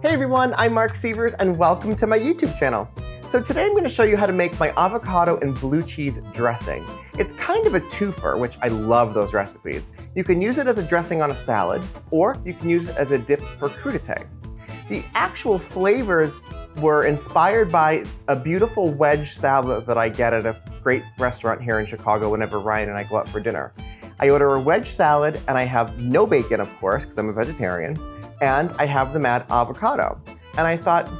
Hey everyone, I'm Mark Sievers and welcome to my YouTube channel. So today I'm going to show you how to make my avocado and blue cheese dressing. It's kind of a twofer, which I love those recipes. You can use it as a dressing on a salad, or you can use it as a dip for crudité. The actual flavors were inspired by a beautiful wedge salad that I get at a great restaurant here in Chicago whenever Ryan and I go out for dinner. I order a wedge salad and I have no bacon, of course, because I'm a vegetarian, and I have them add avocado. And I thought,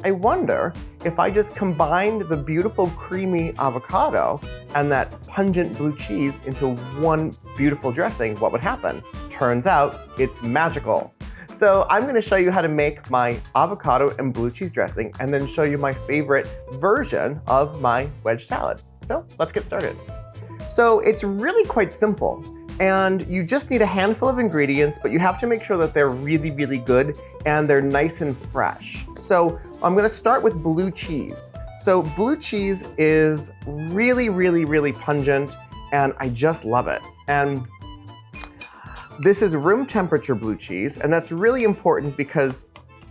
I wonder if I just combined the beautiful creamy avocado and that pungent blue cheese into one beautiful dressing, what would happen? Turns out it's magical. So I'm going to show you how to make my avocado and blue cheese dressing and then show you my favorite version of my wedge salad. So let's get started. So it's really quite simple. And you just need a handful of ingredients, but you have to make sure that they're really, really good and they're nice and fresh. So I'm gonna start with blue cheese. So blue cheese is really, really, really pungent and I just love it. And this is room temperature blue cheese, and that's really important because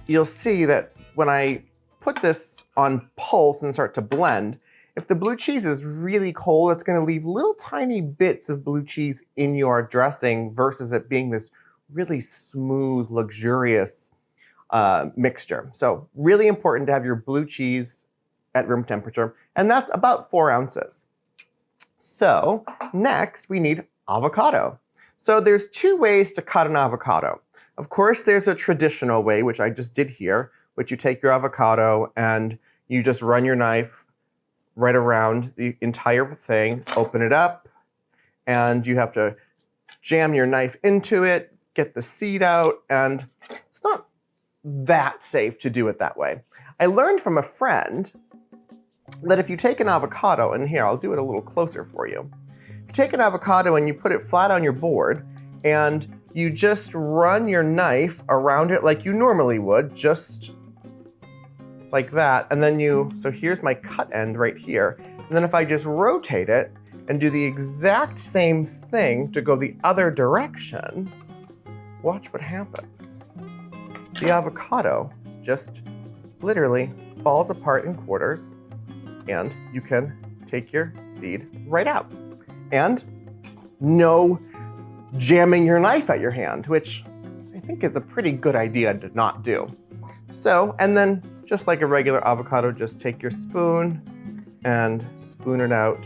you'll see that when I put this on pulse and start to blend, if the blue cheese is really cold, it's going to leave little tiny bits of blue cheese in your dressing versus it being this really smooth, luxurious mixture. So really important to have your blue cheese at room temperature, and that's about 4 ounces. So next we need avocado. So there's 2 ways to cut an avocado. Of course, there's a traditional way, which I just did here, which you take your avocado and you just run your knife right around the entire thing, open it up, and you have to jam your knife into it, get the seed out, and it's not that safe to do it that way. I learned from a friend that if you take an avocado, and here, I'll do it a little closer for you. If you take an avocado and you put it flat on your board, and you just run your knife around it like you normally would, just like that, and then so here's my cut end right here. And then if I just rotate it and do the exact same thing to go the other direction, watch what happens. The avocado just literally falls apart in quarters, and you can take your seed right out. And no jamming your knife at your hand, which I think is a pretty good idea to not do. So, and then just like a regular avocado, just take your spoon and spoon it out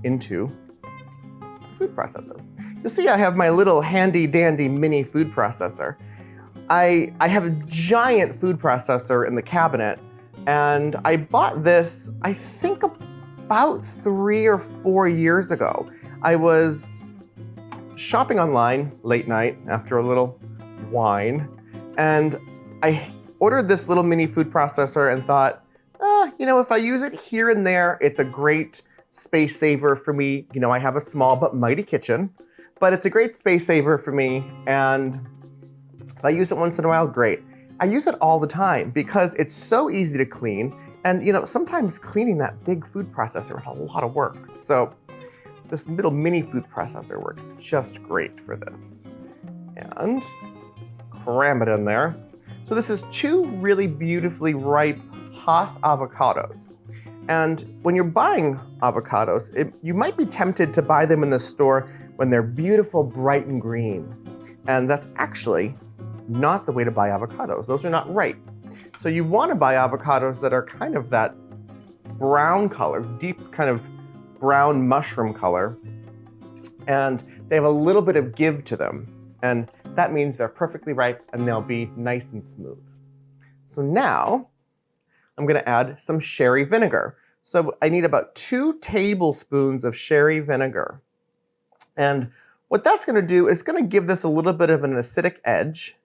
into the food processor. You'll see I have my little handy dandy mini food processor. I have a giant food processor in the cabinet, and I bought this, I think about 3 or 4 years ago. I was shopping online late night after a little wine, and I ordered this little mini food processor and thought, if I use it here and there, it's a great space saver for me. I have a small but mighty kitchen, but it's a great space saver for me. And if I use it once in a while, great. I use it all the time because it's so easy to clean. And sometimes cleaning that big food processor is a lot of work. So this little mini food processor works just great for this. And cram it in there. So this is 2 really beautifully ripe Hass avocados. And when you're buying avocados, you might be tempted to buy them in the store when they're beautiful, bright and green. And that's actually not the way to buy avocados. Those are not ripe. So you want to buy avocados that are kind of that brown color, deep kind of brown mushroom color. And they have a little bit of give to them. And that means they're perfectly ripe and they'll be nice and smooth. So now I'm going to add some sherry vinegar. So I need about 2 tablespoons of sherry vinegar. And what that's going to do is going to give this a little bit of an acidic edge,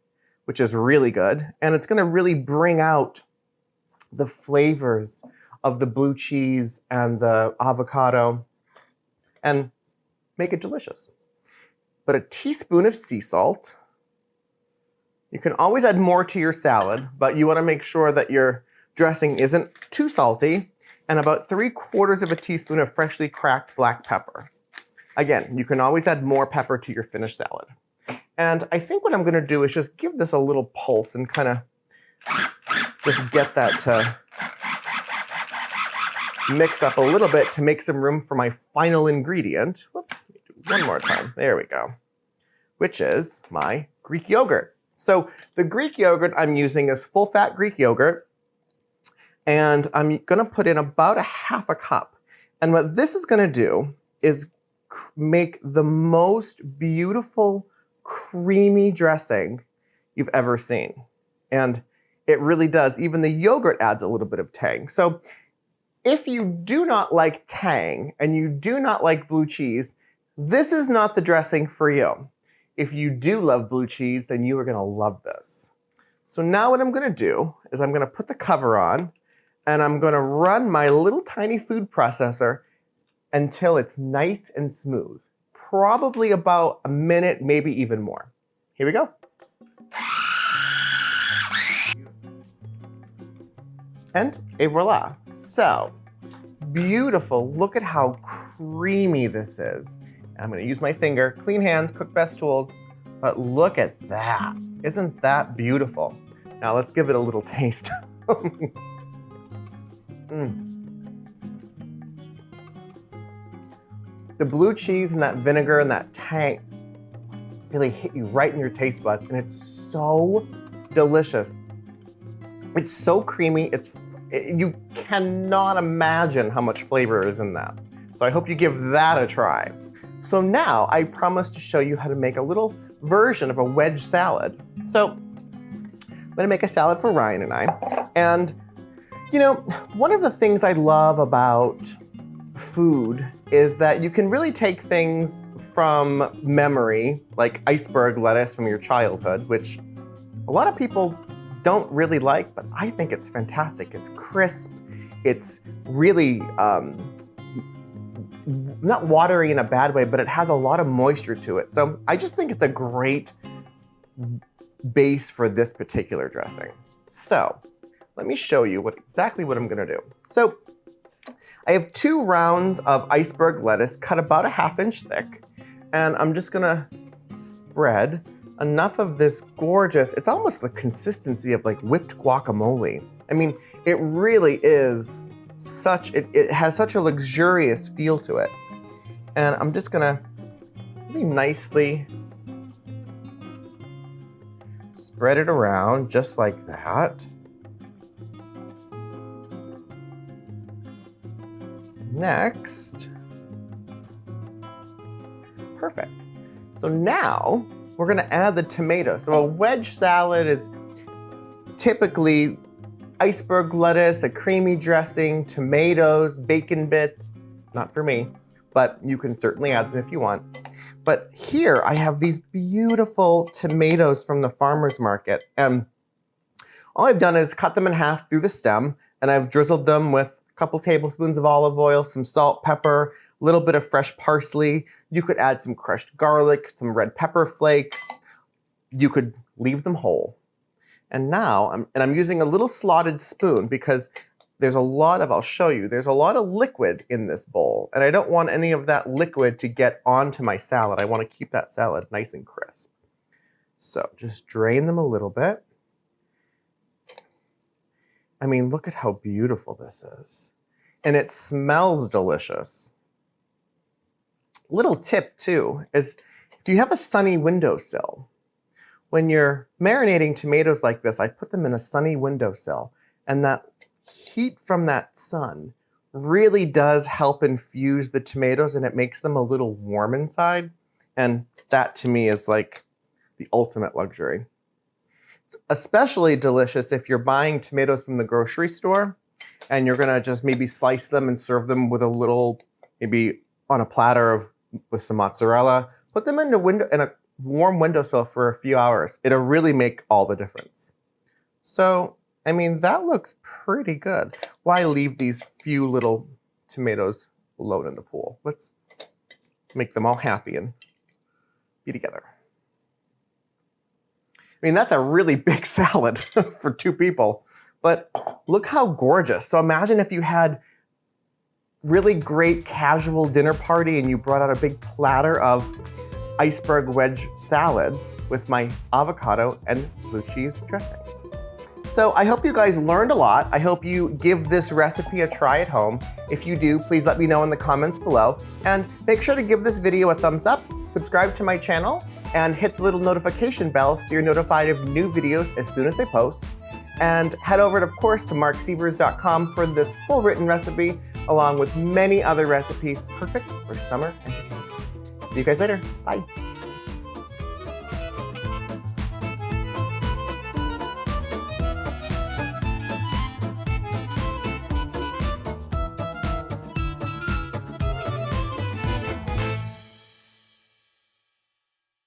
which is really good. And it's going to really bring out the flavors of the blue cheese and the avocado and make it delicious. But a teaspoon of sea salt. You can always add more to your salad, but you want to make sure that your dressing isn't too salty. And about 3/4 of a teaspoon of freshly cracked black pepper. Again, you can always add more pepper to your finished salad. And I think what I'm going to do is just give this a little pulse and kind of just get that to mix up a little bit to make some room for my final ingredient. Whoops, one more time. There we go. Which is my Greek yogurt. So the Greek yogurt I'm using is full-fat Greek yogurt, and I'm gonna put in about a half a cup. And what this is gonna do is make the most beautiful, creamy dressing you've ever seen. And it really does. Even the yogurt adds a little bit of tang. So if you do not like tang and you do not like blue cheese, this is not the dressing for you. If you do love blue cheese, then you are gonna love this. So now what I'm gonna do is I'm gonna put the cover on and I'm gonna run my little tiny food processor until it's nice and smooth. Probably about a minute, maybe even more. Here we go. And et voila. So beautiful. Look at how creamy this is. And I'm gonna use my finger, clean hands, cook best tools, but look at that. Isn't that beautiful? Now let's give it a little taste. The blue cheese and that vinegar and that tang really hit you right in your taste buds, and it's so delicious. It's so creamy, you cannot imagine how much flavor is in that. So I hope you give that a try. So now I promised to show you how to make a little version of a wedge salad. So I'm gonna make a salad for Ryan and I. And you know, one of the things I love about food is that you can really take things from memory, like iceberg lettuce from your childhood, which a lot of people don't really like, but I think it's fantastic. It's crisp, it's really not watery in a bad way, but it has a lot of moisture to it. So I just think it's a great base for this particular dressing. So let me show you exactly what I'm gonna do. So I have 2 rounds of iceberg lettuce cut about a ½ inch thick, and I'm just gonna spread enough of this gorgeous, it's almost the consistency of like whipped guacamole. I mean, it really is it has such a luxurious feel to it. And I'm just gonna really nicely spread it around just like that. Next, perfect. So now we're gonna add the tomato. So a wedge salad is typically iceberg lettuce, a creamy dressing, tomatoes, bacon bits. Not for me, but you can certainly add them if you want. But here I have these beautiful tomatoes from the farmer's market. And all I've done is cut them in half through the stem, and I've drizzled them with a couple tablespoons of olive oil, some salt, pepper, a little bit of fresh parsley. You could add some crushed garlic, some red pepper flakes. You could leave them whole. And now, I'm using a little slotted spoon because there's a lot of, I'll show you, there's a lot of liquid in this bowl. And I don't want any of that liquid to get onto my salad. I want to keep that salad nice and crisp. So just drain them a little bit. I mean, look at how beautiful this is. And it smells delicious. Little tip too is if you have a sunny windowsill, when you're marinating tomatoes like this, I put them in a sunny windowsill, and that heat from that sun really does help infuse the tomatoes, and it makes them a little warm inside. And that to me is like the ultimate luxury. It's especially delicious if you're buying tomatoes from the grocery store and you're gonna just maybe slice them and serve them with a little, maybe on a platter with some mozzarella. Put them in a warm windowsill for a few hours. It'll really make all the difference. So, I mean, that looks pretty good. Why leave these few little tomatoes alone in the pool? Let's make them all happy and be together. I mean, that's a really big salad for 2 people, but look how gorgeous. So imagine if you had really great casual dinner party and you brought out a big platter of iceberg wedge salads with my avocado and blue cheese dressing. So I hope you guys learned a lot. I hope you give this recipe a try at home. If you do, please let me know in the comments below. And make sure to give this video a thumbs up, subscribe to my channel, and hit the little notification bell so you're notified of new videos as soon as they post. And head over, of course, to marcsievers.com for this full written recipe, along with many other recipes perfect for summer entertainment. See you guys later. Bye.